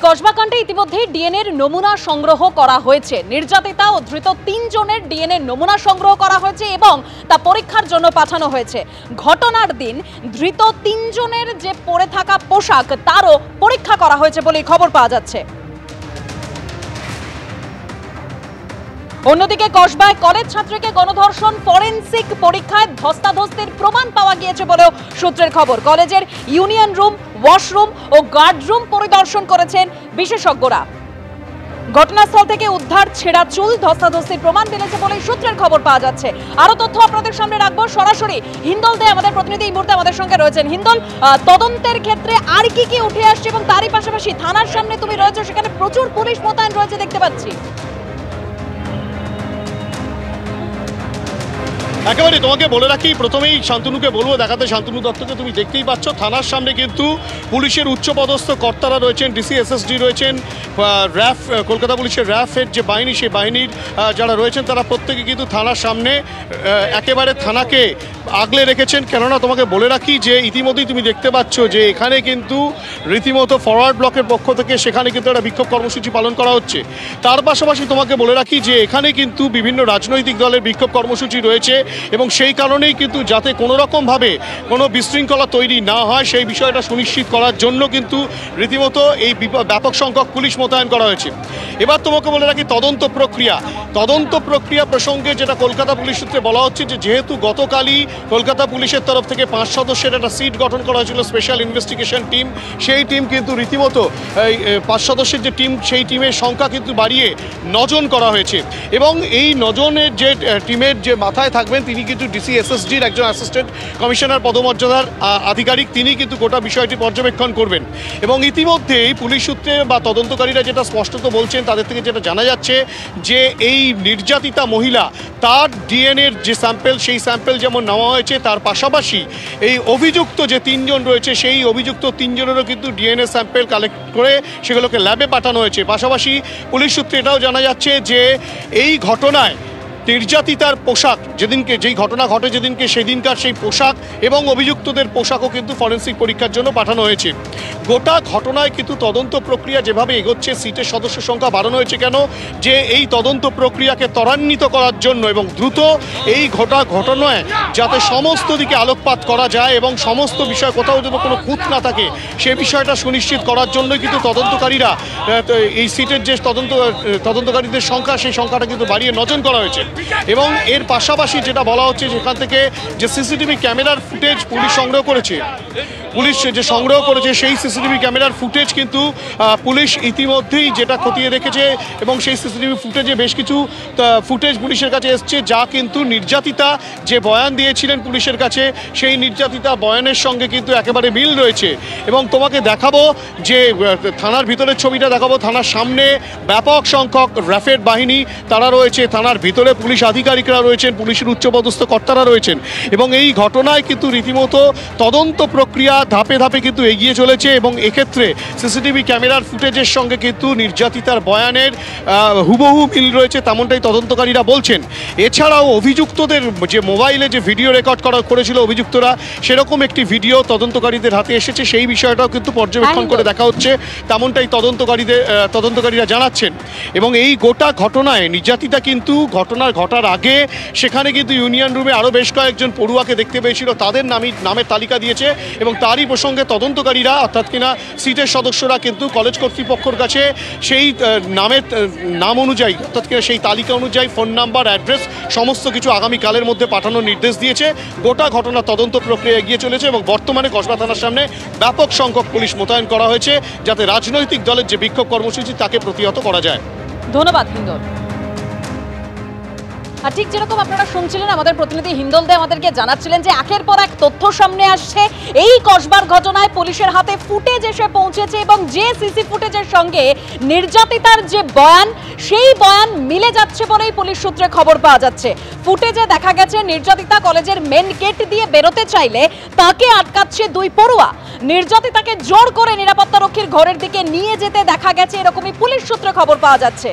কসবাকাণ্ডে ইতিমধ্যে ডিএনএর নমুনা সংগ্রহ করা হয়েছে। নির্যাতিতা ও ধৃত ৩ জনের ডিএনএ নমুনা সংগ্রহ করা হয়েছে এবং তা পরীক্ষার জন্য পাঠানো হয়েছে। ঘটনার দিন ধৃত ৩ জনের যে পরে থাকা পোশাক তারও পরীক্ষা করা হয়েছে বলে খবর পাওয়া যাচ্ছে। অন্যদিকে কসবায় কলেজ ছাত্রীকে গণধর্ষণ ফরেনসিক পরীক্ষায় ধস্তাধস্তির প্রমাণ পাওয়া গিয়েছে বলেও সূত্রের খবর। কলেজের ইউনিয়ন রুম, ওয়াশরুম ও গার্ড রুম পরিদর্শন করেছেন বিশেষজ্ঞরা। ঘটনাস্থল থেকে উদ্ধার ছেঁড়া চুল, ধস্তাধস্তির প্রমাণ মিলেছে বলে সূত্রের খবর পাওয়া যাচ্ছে। আরো তথ্য আপনাদের সামনে রাখবো সরাসরি হিন্দল দে, আমাদের প্রতিনিধি এই মুহূর্তে আমাদের সঙ্গে রয়েছেন। হিন্দল, তদন্তের ক্ষেত্রে আর কি উঠে আসছে এবং তারই পাশাপাশি থানার সামনে তুমি রয়েছে, সেখানে প্রচুর পুলিশ মোতায়েন রয়েছে দেখতে পাচ্ছি। একেবারে তোমাকে বলে রাখি, প্রথমেই শান্তনুকে বলবো দেখাতে। শান্তনু দত্তকে তুমি দেখতেই পাচ্ছ, থানার সামনে কিন্তু পুলিশের উচ্চপদস্থ কর্তারা রয়েছেন, ডিসি, এসএসডি রয়েছেন, র্যাফ, কলকাতা পুলিশের র্যাফের যে বাহিনী, সেই বাহিনীর যারা রয়েছেন তারা প্রত্যেকে কিন্তু থানার সামনে একেবারে থানাকে আগলে রেখেছেন। কেননা তোমাকে বলে রাখি যে ইতিমধ্যেই তুমি দেখতে পাচ্ছ যে এখানে কিন্তু রীতিমতো ফরওয়ার্ড ব্লকের পক্ষ থেকে সেখানে কিন্তু একটা বিক্ষোভ কর্মসূচি পালন করা হচ্ছে। তার পাশাপাশি তোমাকে বলে রাখি যে এখানে কিন্তু বিভিন্ন রাজনৈতিক দলের বিক্ষোভ কর্মসূচি রয়েছে এবং সেই কারণেই কিন্তু যাতে কোনো রকমভাবে কোনো বিশৃঙ্খলা তৈরি না হয় সেই বিষয়টা সুনিশ্চিত করার জন্য কিন্তু রীতিমতো এই ব্যাপক সংখ্যক পুলিশ মোতায়েন করা হয়েছে। এবার তোমাকে বলে রাখি তদন্ত প্রক্রিয়া প্রসঙ্গে যেটা কলকাতা পুলিশ সূত্রে বলা হচ্ছে যে যেহেতু গতকালই কলকাতা পুলিশের তরফ থেকে 5 সদস্যের একটা সিট গঠন করা হয়েছিল, স্পেশাল ইনভেস্টিগেশন টিম, সেই টিম কিন্তু রীতিমতো 5 সদস্যের যে টিম, সেই টিমের সংখ্যা কিন্তু বাড়িয়ে 9 জন করা হয়েছে এবং এই 9 জনের যে টিমের যে মাথায় থাকবেন তিনি কিন্তু ডিসি, এসএসডির একজন অ্যাসিস্ট্যান্ট কমিশনার পদমর্যাদার আধিকারিক, তিনি কিন্তু গোটা বিষয়টি পর্যবেক্ষণ করবেন। এবং ইতিমধ্যেই পুলিশ সূত্রে বা তদন্তকারীরা যেটা স্পষ্টত বলছেন, তাদের থেকে যেটা জানা যাচ্ছে যে এই নির্যাতিতা মহিলা, তার ডিএনএর যে স্যাম্পেল, সেই স্যাম্পেল যেমন নেওয়া হয়েছে, তার পাশাপাশি এই অভিযুক্ত যে 3 জন রয়েছে সেই অভিযুক্ত 3 জনেরও কিন্তু ডিএনএ স্যাম্পেল কালেক্ট করে সেগুলোকে ল্যাবে পাঠানো হয়েছে। পাশাপাশি পুলিশ সূত্রে এটাও জানা যাচ্ছে যে এই ঘটনায় নির্যাতিতার পোশাক, যেই ঘটনা ঘটে যেদিনকে, সেদিনকার সেই পোশাক এবং অভিযুক্তদের পোশাকও কিন্তু ফরেনসিক পরীক্ষার জন্য পাঠানো হয়েছে। গোটা ঘটনায় কিন্তু তদন্ত প্রক্রিয়া যেভাবে এগোচ্ছে, সিটের সদস্য সংখ্যা বাড়ানো হয়েছে কেন, যে এই তদন্ত প্রক্রিয়াকে ত্বরান্বিত করার জন্য এবং দ্রুত এই ঘটনায় যাতে সমস্ত দিকে আলোকপাত করা যায় এবং সমস্ত বিষয় কোথাও যেন কোনো খুঁত না থাকে সে বিষয়টা সুনিশ্চিত করার জন্যই কিন্তু তদন্তকারীরা এই সিটের যে তদন্তকারীদের সংখ্যা, সেই সংখ্যাটা কিন্তু বাড়িয়ে 9 জন করা হয়েছে। এবং এর পাশাপাশি যেটা বলা হচ্ছে যেখান থেকে যে সিসিটিভি ক্যামেরার ফুটেজ পুলিশ সংগ্রহ করেছে, সেই সিসিটিভি ক্যামেরার ফুটেজ কিন্তু পুলিশ ইতিমধ্যেই যেটা খতিয়ে রেখেছে এবং সেই সিসিটিভি ফুটেজে বেশ কিছু ফুটেজ পুলিশের কাছে এসছে, যা কিন্তু নির্যাতিতা যে বয়ান দিয়েছিলেন পুলিশের কাছে, সেই নির্যাতিতা বয়ানের সঙ্গে কিন্তু একেবারে মিল রয়েছে। এবং তোমাকে দেখাবো যে থানার ভিতরের ছবিটা দেখাবো। থানার সামনে ব্যাপক সংখ্যক র্যাফের বাহিনী তারা রয়েছে, থানার ভিতরে পুলিশ আধিকারিকরা রয়েছেন, পুলিশের উচ্চপদস্থ কর্তারা রয়েছেন এবং এই ঘটনায় কিন্তু রীতিমতো তদন্ত প্রক্রিয়া ধাপে ধাপে কিন্তু এগিয়ে চলেছে এবং এক্ষেত্রে সিসিটিভি ক্যামেরার ফুটেজের সঙ্গে কিন্তু নির্যাতিতার বয়ানের হুবহু মিল রয়েছে, তেমনটাই তদন্তকারীরা বলছেন। এছাড়াও অভিযুক্তদের যে মোবাইলে যে ভিডিও রেকর্ড করেছিল অভিযুক্তরা, সেরকম একটি ভিডিও তদন্তকারীদের হাতে এসেছে, সেই বিষয়টাও কিন্তু পর্যবেক্ষণ করে দেখা হচ্ছে, তেমনটাই তদন্তকারীরা জানাচ্ছেন। এবং এই গোটা ঘটনায় নির্যাতিতা কিন্তু ঘটার আগে সেখানে কিন্তু ইউনিয়ন রুমে আরও বেশ কয়েকজন পড়ুয়াকে দেখতে পেয়েছিল, তাদের নামের তালিকা দিয়েছে এবং তারই প্রসঙ্গে তদন্তকারীরা অর্থাৎ কিনা সিটের সদস্যরা কিন্তু কলেজ কর্তৃপক্ষের কাছে সেই নাম অনুযায়ী অর্থাৎ কিনা সেই তালিকা অনুযায়ী ফোন নাম্বার, অ্যাড্রেস সমস্ত কিছু আগামীকালের মধ্যে পাঠানোর নির্দেশ দিয়েছে। গোটা ঘটনা তদন্ত প্রক্রিয়া এগিয়ে চলেছে এবং বর্তমানে কসবা থানার সামনে ব্যাপক সংখ্যক পুলিশ মোতায়েন করা হয়েছে যাতে রাজনৈতিক দলের যে বিক্ষোভ কর্মসূচি তাকে প্রতিহত করা যায়। ধন্যবাদ হিন্দল। আর ঠিক যেরকম আপনারা শুনছিলেন, আমাদের প্রতিনিধি হিন্দল দে আমাদেরকে জানাচ্ছিলেন যে একের পর এক তথ্য সামনে আসছে। এই কসবার ঘটনায় পুলিশের হাতে ফুটেজ এসে পৌঁছেছে এবং যে সিসি ফুটেজের সঙ্গে নির্যাতিতার যে বয়ান, সেই বয়ান মিলে যাচ্ছে বলেই পুলিশ সূত্রে খবর পাওয়া যাচ্ছে। ফুটেজে দেখা গেছে নির্যাতিতা কলেজের মেন গেট দিয়ে বেরোতে চাইলে তাকে আটকাচ্ছে 2 পড়ুয়া। নির্যাতিতাকে জোর করে নিরাপত্তারক্ষীর ঘরের দিকে নিয়ে যেতে দেখা গেছে, এরকমই পুলিশ সূত্রে খবর পাওয়া যাচ্ছে।